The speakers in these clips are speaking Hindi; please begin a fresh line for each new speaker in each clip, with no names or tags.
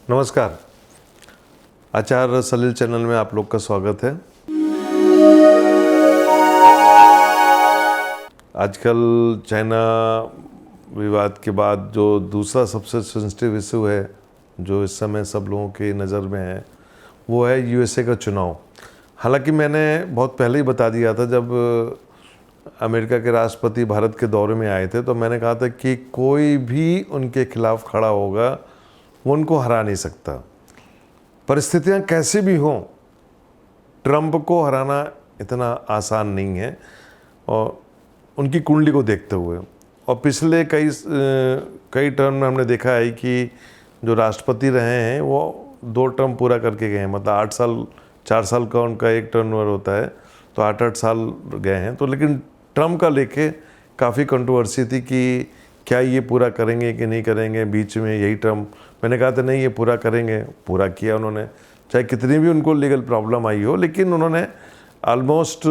नमस्कार। आचार्य सलील चैनल में आप लोग का स्वागत है। आजकल चाइना विवाद के बाद जो दूसरा सबसे सेंसिटिव इशू है जो इस समय सब लोगों की नज़र में है वो है यूएसए का चुनाव। हालांकि मैंने बहुत पहले ही बता दिया था, जब अमेरिका के राष्ट्रपति भारत के दौरे में आए थे तो मैंने कहा था कि कोई भी उनके खिलाफ खड़ा होगा वो उनको हरा नहीं सकता। परिस्थितियां कैसी भी हों, ट्रंप को हराना इतना आसान नहीं है, और उनकी कुंडली को देखते हुए और पिछले कई टर्म में हमने देखा है कि जो राष्ट्रपति रहे हैं वो 2 टर्म पूरा करके गए हैं। मतलब 8 साल 4 साल का उनका एक टर्नओवर होता है, तो 8-8 साल गए हैं। तो लेकिन ट्रंप का लेके काफ़ी कंट्रोवर्सी थी कि क्या ये पूरा करेंगे कि नहीं करेंगे। बीच में यही टर्म मैंने कहा था नहीं ये पूरा करेंगे, पूरा किया उन्होंने, चाहे कितनी भी उनको लीगल प्रॉब्लम आई हो, लेकिन उन्होंने ऑलमोस्ट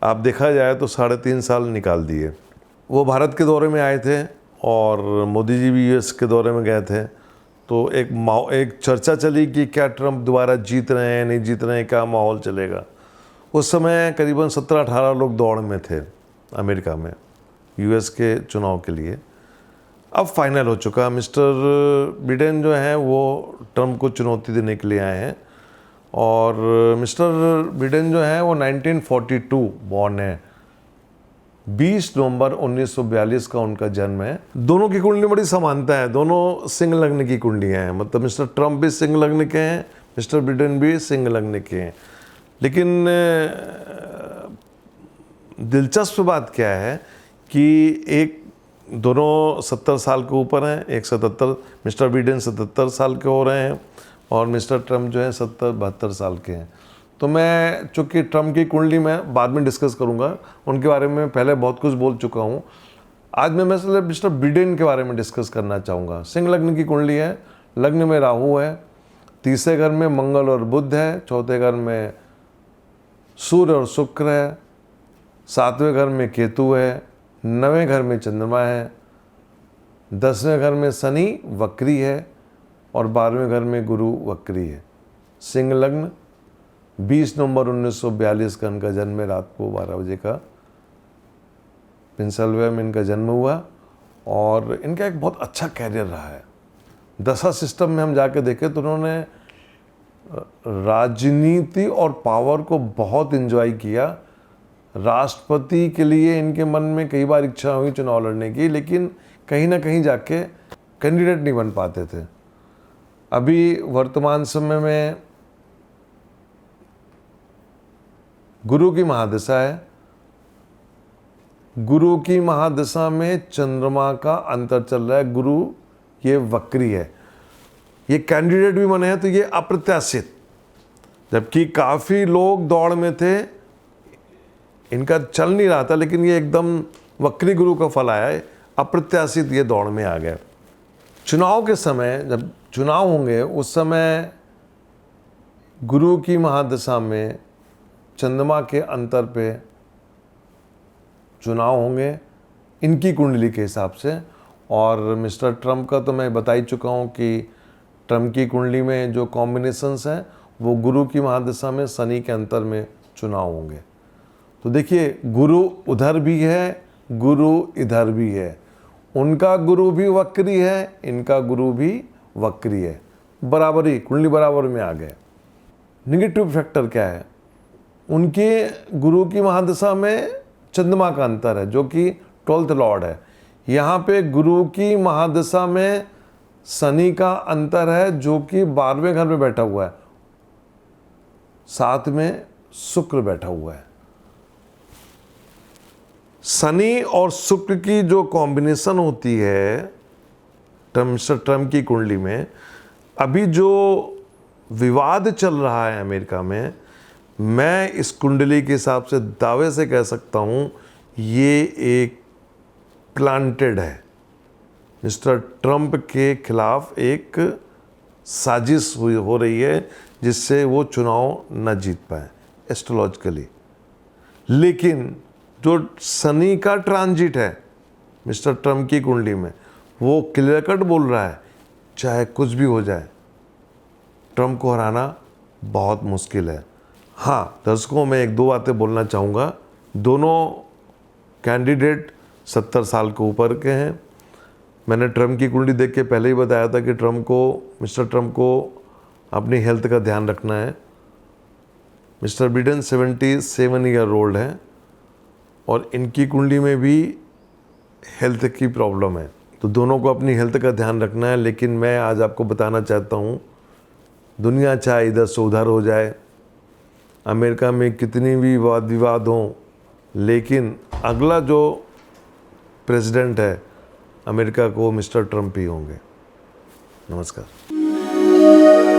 आप देखा जाए तो 3.5 साल निकाल दिए। वो भारत के दौरे में आए थे और मोदी जी भी यूएस के दौरे में गए थे, तो एक चर्चा चली कि क्या ट्रंप दोबारा जीत रहे हैं नहीं जीत रहे हैं, क्या माहौल चलेगा। उस समय करीबन 17-18 लोग दौड़ में थे अमेरिका में यूएस के चुनाव के लिए। अब फाइनल हो चुका, मिस्टर बिडेन जो हैं वो ट्रंप को चुनौती देने के लिए आए हैं। और मिस्टर बिडेन जो हैं वो 1942 बॉर्न है, 20 नवंबर 1942 का उनका जन्म है। दोनों की कुंडली बड़ी समानता है, दोनों सिंह लग्न की कुंडलियाँ हैं। मतलब मिस्टर ट्रंप भी सिंह लग्न के हैं, मिस्टर बिडेन भी सिंह लग्न के हैं। लेकिन दिलचस्प बात क्या है कि एक दोनों 70 साल के ऊपर हैं, एक 77, मिस्टर बिडेन 77 साल के हो रहे हैं और मिस्टर ट्रंप जो है 70-72 साल के हैं। तो मैं चूँकि ट्रंप की कुंडली मैं बाद में डिस्कस करूँगा, उनके बारे में पहले बहुत कुछ बोल चुका हूँ। आज मैं मिस्टर बिडेन के बारे में डिस्कस करना चाहूँगा। सिंह लग्न की कुंडली है, लग्न में राहु है, तीसरे घर में मंगल और बुध है, चौथे घर में सूर्य और शुक्र है, 7वें घर में केतु है, 9वें घर में चंद्रमा है, 10वें घर में शनि वक्री है और 12वें घर में गुरु वक्री है। सिंह लग्न, 20 नवंबर 1942 का इनका जन्म है, रात को 12 बजे का पेंसिल्वेनिया में इनका जन्म हुआ। और इनका एक बहुत अच्छा कैरियर रहा है। दशा सिस्टम में हम जाके देखें तो उन्होंने राजनीति और पावर को बहुत एंजॉय किया। राष्ट्रपति के लिए इनके मन में कई बार इच्छा हुई चुनाव लड़ने की, लेकिन कहीं ना कहीं जाके कैंडिडेट नहीं बन पाते थे। अभी वर्तमान समय में गुरु की महादशा है, गुरु की महादशा में चंद्रमा का अंतर चल रहा है। गुरु ये वक्री है, ये कैंडिडेट भी बने हैं तो ये अप्रत्याशित, जबकि काफ़ी लोग दौड़ में थे, इनका चल नहीं रहा था, लेकिन ये एकदम वक्री गुरु का फल आया है, अप्रत्याशित ये दौड़ में आ गए। चुनाव के समय जब चुनाव होंगे उस समय गुरु की महादशा में चंद्रमा के अंतर पे चुनाव होंगे इनकी कुंडली के हिसाब से। और मिस्टर ट्रंप का तो मैं बता ही चुका हूँ कि ट्रंप की कुंडली में जो कॉम्बिनेशंस हैं वो गुरु की महादशा में शनि के अंतर में चुनाव होंगे। तो देखिए, गुरु उधर भी है, गुरु इधर भी है, उनका गुरु भी वक्री है, इनका गुरु भी वक्री है, बराबरी, कुंडली बराबर में आ गए। निगेटिव फैक्टर क्या है? उनके गुरु की महादशा में चंद्रमा का अंतर है जो कि 12th लॉर्ड है। यहाँ पे गुरु की महादशा में शनि का अंतर है जो कि 12वें घर में बैठा हुआ है, साथ में शुक्र बैठा हुआ है। शनि और शुक्र की जो कॉम्बिनेशन होती है मिस्टर ट्रंप की कुंडली में, अभी जो विवाद चल रहा है अमेरिका में, मैं इस कुंडली के हिसाब से दावे से कह सकता हूँ ये एक प्लांटेड है। मिस्टर ट्रंप के खिलाफ एक साजिश हो रही है जिससे वो चुनाव न जीत पाए एस्ट्रोलॉजिकली। लेकिन जो शनि का ट्रांजिट है मिस्टर ट्रंप की कुंडली में, वो क्लियर कट बोल रहा है चाहे कुछ भी हो जाए ट्रंप को हराना बहुत मुश्किल है। हाँ दर्शकों, मैं एक दो बातें बोलना चाहूँगा। दोनों कैंडिडेट 70 साल के ऊपर के हैं। मैंने ट्रंप की कुंडली देख के पहले ही बताया था कि मिस्टर ट्रंप को अपनी हेल्थ का ध्यान रखना है। मिस्टर बिडेन 77 ईयर ओल्ड हैं और इनकी कुंडली में भी हेल्थ की प्रॉब्लम है, तो दोनों को अपनी हेल्थ का ध्यान रखना है। लेकिन मैं आज आपको बताना चाहता हूँ, दुनिया चाहे इधर से उधर हो जाए, अमेरिका में कितनी भी वाद विवाद हों, लेकिन अगला जो प्रेसिडेंट है अमेरिका को मिस्टर ट्रंप ही होंगे। नमस्कार।